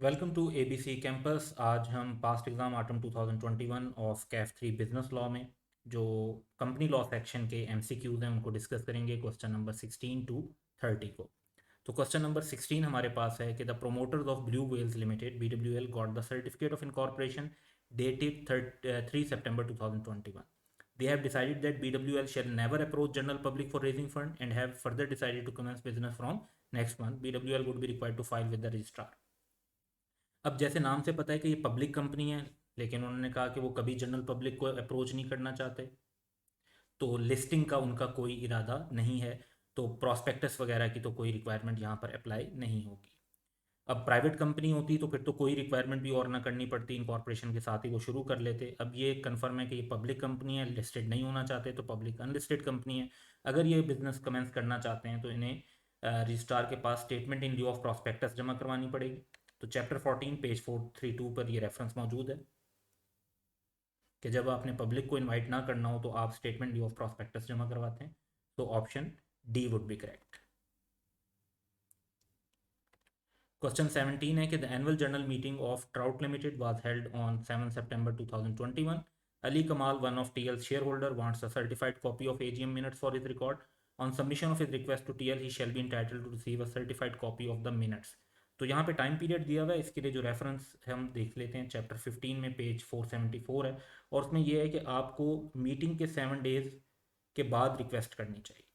Welcome to ABC campus. आज हम past exam autumn 2021 of CAF 3 business law में जो कंपनी लॉ सेक्शन के एमसीक्यूज़ हैं उनको डिस्कस करेंगे, क्वेश्चन नंबर 16 टू 30 को। तो क्वेश्चन नंबर 16 हमारे पास है कि the promoters of blue whales limited BWL got the certificate of incorporation dated 3 September 2021. They have decided that BWL shall never approach general public for raising fund and have further decided to commence business from next month. BWL would be required to file with the registrar. अब जैसे नाम से पता है कि ये public company है, लेकिन उन्होंने कहा कि वो कभी जनरल पब्लिक को अप्रोच नहीं करना चाहते, तो लिस्टिंग का उनका कोई इरादा नहीं है, तो प्रॉस्पेक्टस वगैरह की तो कोई रिक्वायरमेंट यहाँ पर अप्लाई नहीं होगी। अब प्राइवेट कंपनी होती तो फिर तो कोई रिक्वायरमेंट भी और ना करनी पड़ती, इनकॉर्पोरेशन के साथ ही वो शुरू कर लेते। अब ये कंफर्म है कि ये पब्लिक कंपनी है, लिस्टेड नहीं होना चाहते, तो पब्लिक अनलिस्टेड कंपनी है। अगर ये बिजनेस कमेंस करना चाहते हैं तो इन्हें रजिस्ट्रार के पास statement in lieu of prospectus जमा करवानी पड़ेगी। तो चैप्टर 14 पेज 432 पर ये रेफरेंस मौजूद है कि जब आपने पब्लिक को इनवाइट ना करना हो तो आप स्टेटमेंट ड्यू ऑफ प्रॉस्पेक्टस जमा करवाते हैं। तो option D would be correct. Question 17 है कि the annual general meeting of trout limited was held on 7 September 2021. Ali Kamal, one of TL's shareholder, wants a certified copy of AGM minutes for his record. On submission of his request to TL, he shall be entitled to receive a certified copy of the minutes. तो यहाँ पे time period दिया हुआ है, इसके लिए जो reference हम देख लेते हैं चैप्टर 15 में पेज 474 है, और उसमें यह है कि आपको मीटिंग के 7 डेज के बाद रिक्वेस्ट करनी चाहिए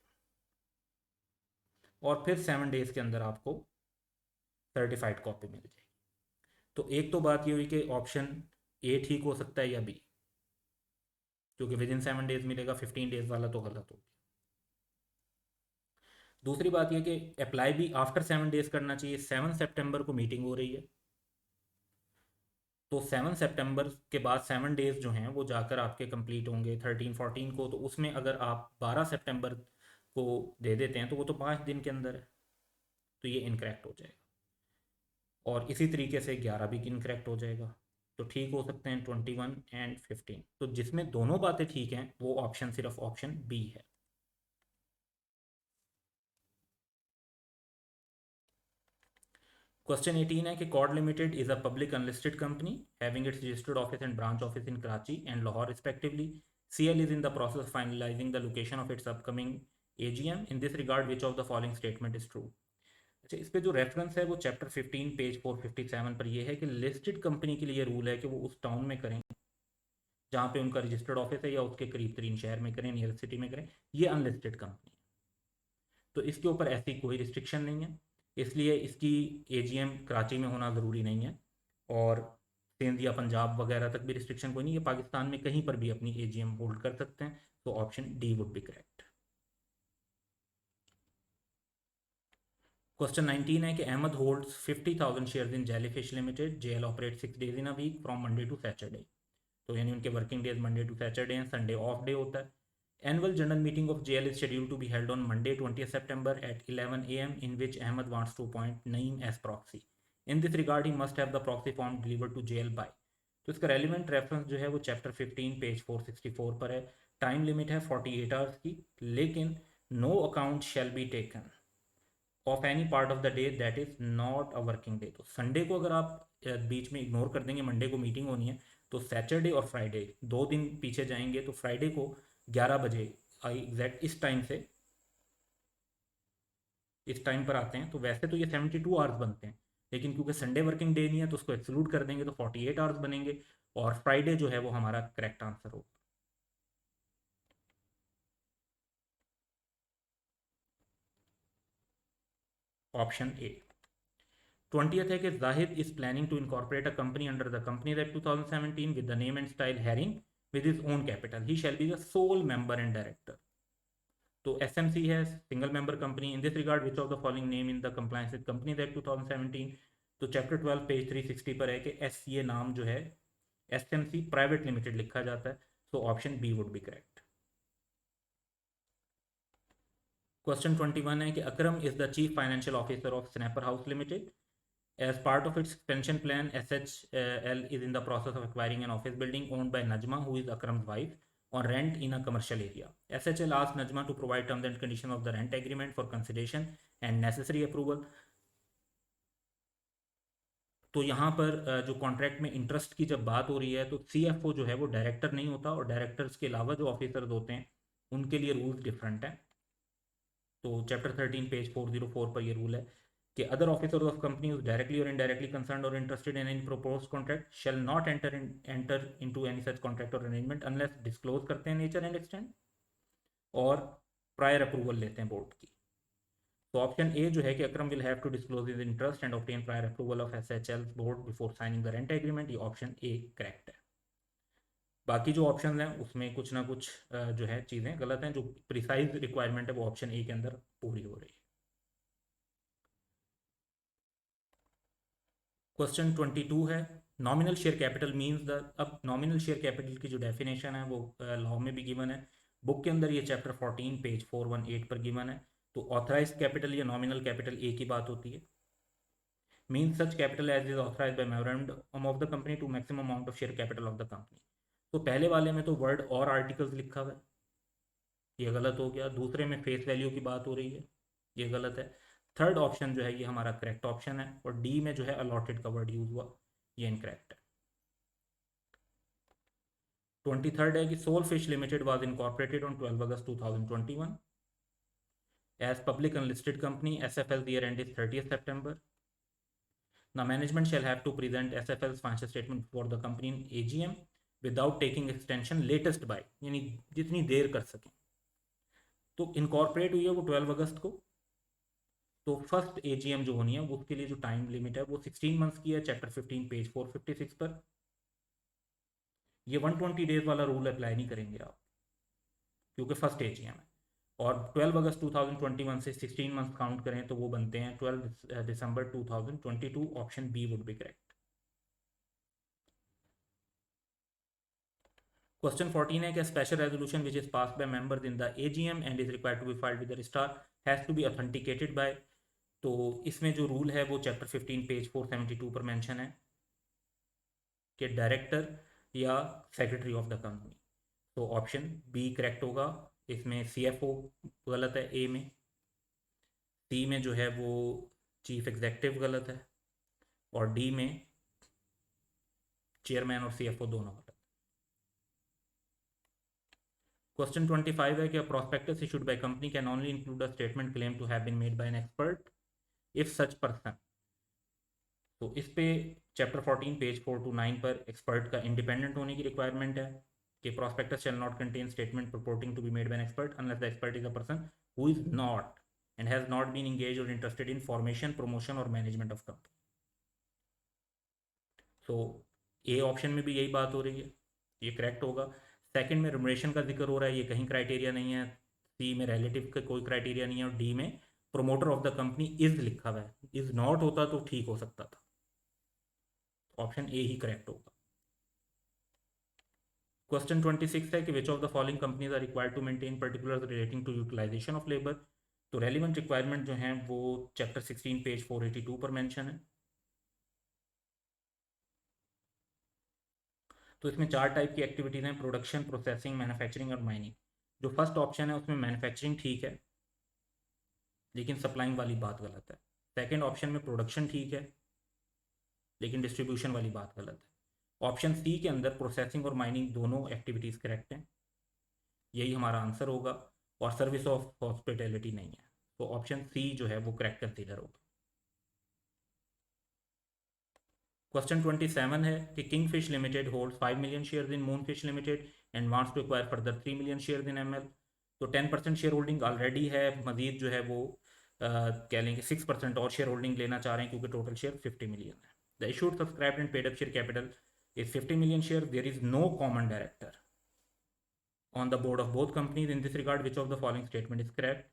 और फिर 7 डेज के अंदर आपको सर्टिफाइड कॉपी मिल जाएगी। तो एक तो बात ये हुई कि ऑप्शन ए ठीक हो सकता है या बी, क्योंकि विद इन 7 डेज मिलेगा, 15 डेज वाला तो गलत हो गया। दूसरी बात यह कि अप्लाई भी आफ्टर 7 डेज करना चाहिए। 7 September को मीटिंग हो रही है, तो 7 September के बाद 7 डेज जो हैं वो जाकर आपके कंप्लीट होंगे 13-14 को, तो उसमें अगर आप 12 September को दे देते हैं तो वो तो 5 दिन के अंदर है, तो ये इनकरेक्ट हो जाएगा। और इसी तरीके से 11 भी इनकरेक्ट हो जाएगा। तो ठीक हो सकते हैं 21 एंड 15। तो जिसमें दोनों बातें ठीक हैं वो ऑप्शन सिर्फ ऑप्शन बी है। क्वेश्चन 18 है कि Cord limited is a public unlisted company having its registered office and branch office in Karachi and Lahore respectively. CL is in the process of finalizing the location of its upcoming AGM. In this regard, which of the following statement is true? अच्छा, इस पे जो reference है वो chapter 15 page 457 पर ये है कि लिस्टेड कंपनी के लिए रूल है कि वो उस टाउन में करें जहाँ पे उनका रजिस्टर्ड ऑफिस है या उसके करीब तरीन शहर में करें, नियर सिटी में करें। ये अनलिस्टेड कंपनी है, तो इसके ऊपर ऐसी कोई रिस्ट्रिक्शन नहीं है, इसलिए इसकी AGM कराची में होना ज़रूरी नहीं है, और सिंध या पंजाब वगैरह तक भी रिस्ट्रिक्शन कोई नहीं है, पाकिस्तान में कहीं पर भी अपनी AGM होल्ड कर सकते हैं। तो option D would be correct. Question 19 है कि Ahmed holds 50,000 shares in Jellyfish limited. JL operate 6 days in a week from Monday to Saturday. तो यानी उनके working days Monday to Saturday हैं, संडे ऑफ डे होता है। Annual general meeting of JL is scheduled to be held on Monday 20th September at 11 a.m. in which Ahmed wants to appoint Naeem as proxy. In this regard, he must have the proxy form delivered to JL by. तो इसका relevant reference जो है वो chapter 15 page 464 पर है। Time limit है 48 hours की, लेकिन no account shall be taken of any part of the day that is not a working day. तो संडे को अगर आप बीच में इग्नोर कर देंगे, मंडे को मीटिंग होनी है, तो सैटरडे और फ्राइडे 2 दिन पीछे जाएंगे, तो फ्राइडे को 11 बजे एग्जैक्ट इस टाइम पर आते हैं। तो वैसे तो ये 72 आवर्स बनते हैं, लेकिन क्योंकि संडे वर्किंग डे नहीं है तो उसको एक्सक्लूड कर देंगे, तो 48 आवर्स बनेंगे, और फ्राइडे जो है वो हमारा करेक्ट आंसर होगा। Option A. 20th है कि Zahid is planning to incorporate a company under the Companies Act 2017 with the name and style Herring with his own capital. He shall be the sole member and director. तो SMC है single member company. In this regard which of the following name in the compliance with Companies Act 2017. तो chapter 12 page 360 पर है कि S ये नाम जो है SMC प्राइवेट लिमिटेड लिखा जाता है, so option B would be correct. Question 21 है कि Akram is the chief financial officer of Snapper House Limited. As part of its expansion plan, SHL is in the process of acquiring an office building owned by Najma, who is Akram's wife, on rent in a commercial area. SHL asked Najma to provide terms and conditions of the rent agreement for consideration and necessary approval. तो यहाँ पर जो contract में interest की जब बात हो रही है तो CFO जो है वो डायरेक्टर नहीं होता, और डायरेक्टर्स के अलावा जो ऑफिसर्स होते हैं उनके लिए रूल्स डिफरेंट हैं। तो चैप्टर 13 पेज 404 पर ये रूल है कि other officers of company directly और इनडायरेक्टली कंसर्न और interested in any proposed contract shall not enter into any such contract और अरेंजमेंट अनलेस डिस्क्लोज करते हैं नेचर एंड एक्सटेंट और प्रायर अप्रूवल लेते हैं बोर्ड की। तो ऑप्शन ए जो है कि Akram will have to disclose his interest and obtain prior approval of SHL board before signing the rent agreement, ये ऑप्शन ए करेक्ट है। बाकी जो ऑप्शन हैं उसमें कुछ ना कुछ जो है चीज़ें गलत हैं, जो प्रिसाइज रिक्वायरमेंट है वो ऑप्शन ए के अंदर पूरी हो रही है। क्वेश्चन 22 है nominal share capital means the. अब नॉमिनल शेयर कैपिटल की जो डेफिनेशन है वो लॉ में भी गिवन है, बुक के अंदर ये चैप्टर 14 पेज 418 पर गिवन है। तो ऑथराइज कैपिटल या नॉमिनल कैपिटल ए की बात होती है। Means such capital as is authorise by memorandum of the company to maximum amount of share capital of the company. तो पहले वाले में तो वर्ड और आर्टिकल्स लिखा हुआ है, ये गलत हो गया। दूसरे में फेस वैल्यू की बात हो रही है, ये गलत है। थर्ड ऑप्शन जो है ये हमारा करेक्ट ऑप्शन है, और डी में जो है अलॉटेड का वर्ड यूज हुआ, ये इनकरेक्ट है। 23rd है कि sole fish limited was incorporated on 12 August 2021 as public unlisted company. SFL's year end is 30th September. Now management shall have to present SFL's financial statement for the company in AGM without taking extension latest by, यानी जितनी देर कर सकें। तो incorporate हुई है वो 12 अगस्त को, तो फर्स्ट AGM जो होनी है वो उसके लिए जो टाइम लिमिट है वो 16 मंथ्स की है, चैप्टर 15 पेज 456 पर। ये 120 डेज वाला रूल अप्लाई नहीं करेंगे आप, क्योंकि फर्स्ट AGM है। और 12 अगस्त 2021 से 16 मंथ्स काउंट करें तो वो बनते हैं 12 दिसंबर 2022। Option B would be correct. Question 14 है कि special resolution which is pass by members in the AGM and is required to be filed with the registrar has to be authenticated by. तो इसमें जो रूल है वो chapter 15 page 472 पर mention है कि डायरेक्टर या सेक्रेटरी ऑफ द कंपनी। तो ऑप्शन बी करेक्ट होगा। इसमें CFO गलत है ए में, सी में जो है वो चीफ एग्जेक्टिव गलत है, और डी में चेयरमैन और CFO दोनों गलत। क्वेश्चन 25 है कि prospectus issued by company can only include a statement claim to have been made by an expert if such person. तो इस पे चैप्टर 14 पेज 429 पर एक्सपर्ट का इंडिपेंडेंट होने की रिक्वायरमेंट है कि prospectus shall not contain statement purporting to be made by an expert unless the expert is a person who is not and has not been engaged और interested in formation, promotion और management of company. तो A option में भी यही बात हो रही है, ये करेक्ट होगा। सेकंड में रिमरेशन का जिक्र हो रहा है, ये कहीं क्राइटेरिया नहीं है। सी में रिलेटिव का कोई क्राइटेरिया नहीं है, और डी में promoter of the company is लिखा हुआ है, इज नॉट होता तो ठीक हो सकता था। ऑप्शन ए ही करेक्ट होगा। क्वेश्चन 26 है कि which of the following companies are required to maintain particulars relating to utilisation of labour. तो रेलिवेंट रिक्वायरमेंट जो है वो चैप्टर 16 पेज 482 पर मेंशन है। तो इसमें 4 टाइप की एक्टिविटीज़ हैं, प्रोडक्शन, प्रोसेसिंग, मैन्युफैक्चरिंग और माइनिंग। जो फर्स्ट ऑप्शन है उसमें मैन्युफैक्चरिंग ठीक है, लेकिन सप्लाइंग वाली बात गलत है। सेकंड ऑप्शन में प्रोडक्शन ठीक है, लेकिन डिस्ट्रीब्यूशन वाली बात गलत है। ऑप्शन सी के अंदर प्रोसेसिंग और माइनिंग दोनों एक्टिविटीज़ करेक्ट हैं, यही हमारा आंसर होगा। और सर्विस ऑफ हॉस्पिटैलिटी नहीं है, तो ऑप्शन सी जो है वो करेक्ट कंसीडर होगा। क्वेश्चन 27 है कि Kingfish Limited holds 5 million shares in Moonfish Limited and wants to acquire further 3 million shares in ML। तो 10% शेयर होल्डिंग ऑलरेडी है, मजीद जो है वो कह लेंगे 6% और शेयर होल्डिंग लेना चाह रहे हैं, क्योंकि टोटल शेयर 50 मिलियन है। The issued subscribed and paid up share capital is 50 million share. There is no common director on the board of both companies. In this regard, which of the following statement is correct?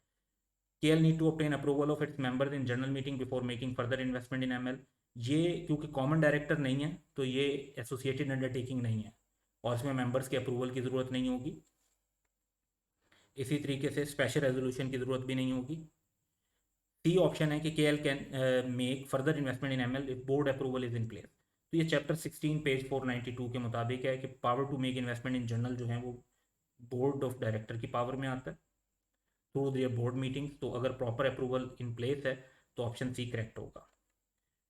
KL need to obtain approval of its members in general meeting before making further investment in ML। ये क्योंकि common director नहीं है तो ये associated undertaking नहीं है, और इसमें मेंबर्स के अप्रूवल की ज़रूरत नहीं होगी। इसी तरीके से स्पेशल रेजोल्यूशन की ज़रूरत भी नहीं होगी। सी ऑप्शन है कि KL can make further investment in ML if board approval is in place. तो ये चैप्टर 16 पेज 492 के मुताबिक है कि power to make investment in general जो है वो बोर्ड ऑफ डायरेक्टर की पावर में आता है थ्रू देयर बोर्ड मीटिंग्स। तो अगर प्रॉपर अप्रूवल इन प्लेस है तो ऑप्शन सी करेक्ट होगा।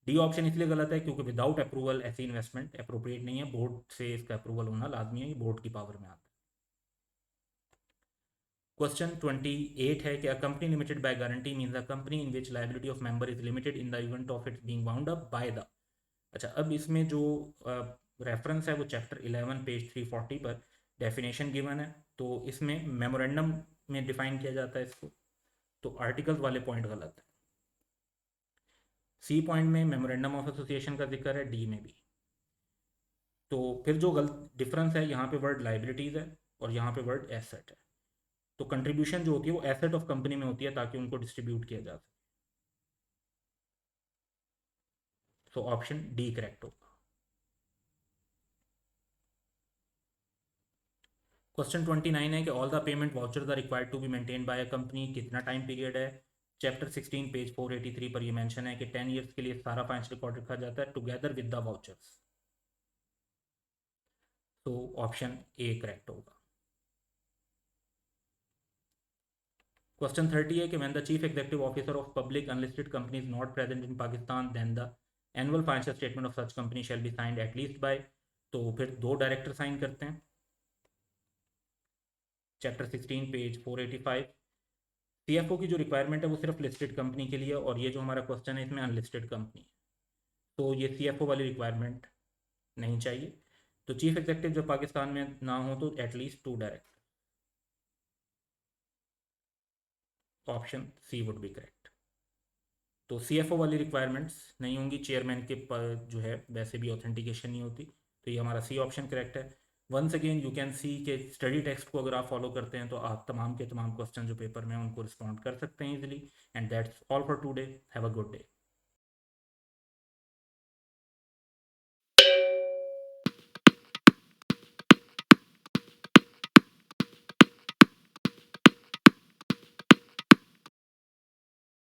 डी ऑप्शन इसलिए गलत है क्योंकि विदाउट अप्रूवल ऐसी इन्वेस्टमेंट अप्रोप्रिएट नहीं है, बोर्ड से इसका अप्रूवल होना लाजमी है, ये बोर्ड की पावर में आता है। क्वेश्चन 28 है कि a company limited by guarantee means a company in which liability of member is limited in the event of its being bound up by the. अच्छा, अब इसमें जो रेफरेंस है वो चैप्टर 11 पेज 340 पर डेफिनेशन गिवन है, तो इसमें मेमोरेंडम में डिफाइन किया जाता है इसको, तो आर्टिकल्स वाले पॉइंट गलत है। सी पॉइंट में मेमोरेंडम ऑफ एसोसिएशन का जिक्र है, डी में भी। तो फिर जो गलत डिफरेंस है, यहाँ पे वर्ड लाइबिलिटीज़ है और यहाँ पे वर्ड एसेट है। तो कंट्रीब्यूशन जो होती है वो एसेट ऑफ कंपनी में होती है ताकि उनको डिस्ट्रीब्यूट किया जा सके। तो ऑप्शन डी करेक्ट होगा। क्वेश्चन 29 है कि all the payment vouchers are required to be maintain by a company, कितना टाइम पीरियड है। चैप्टर 16 पेज 483 पर ये मेंशन है कि 10 ईयर्स के लिए सारा फाइनेंशियल रिकॉर्ड रखा जाता है टुगेदर विद द वाउचर्स। तो ऑप्शन ए करेक्ट होगा। क्वेश्चन 30 है कि when the chief executive officer of public unlisted company is not present in Pakistan then the annual financial statement of such company shall be signed at least by. तो फिर दो director sign करते हैं। Chapter 16 page 485। CFO की जो requirement है वो सिर्फ लिस्टेड कंपनी के लिए, और ये जो हमारा क्वेश्चन है इसमें अनलिस्टेड कंपनी है, तो ये सीएफओ वाली रिक्वायरमेंट नहीं चाहिए। तो चीफ एग्जीक्यूटिव जब पाकिस्तान में ना हो तो at least 2 director. Option C would be correct. तो सीएफओ वाली रिक्वायरमेंट्स नहीं होंगी, चेयरमैन के जो है वैसे भी ऑथेंटिकेशन नहीं होती, तो ये हमारा सी ऑप्शन करेक्ट है। Once again you can see के स्टडी टेक्स्ट को अगर आप फॉलो करते हैं तो आप तमाम के तमाम क्वेश्चन जो पेपर में उनको रिस्पॉन्ड कर सकते हैं easily. And that's all for today, have a good day.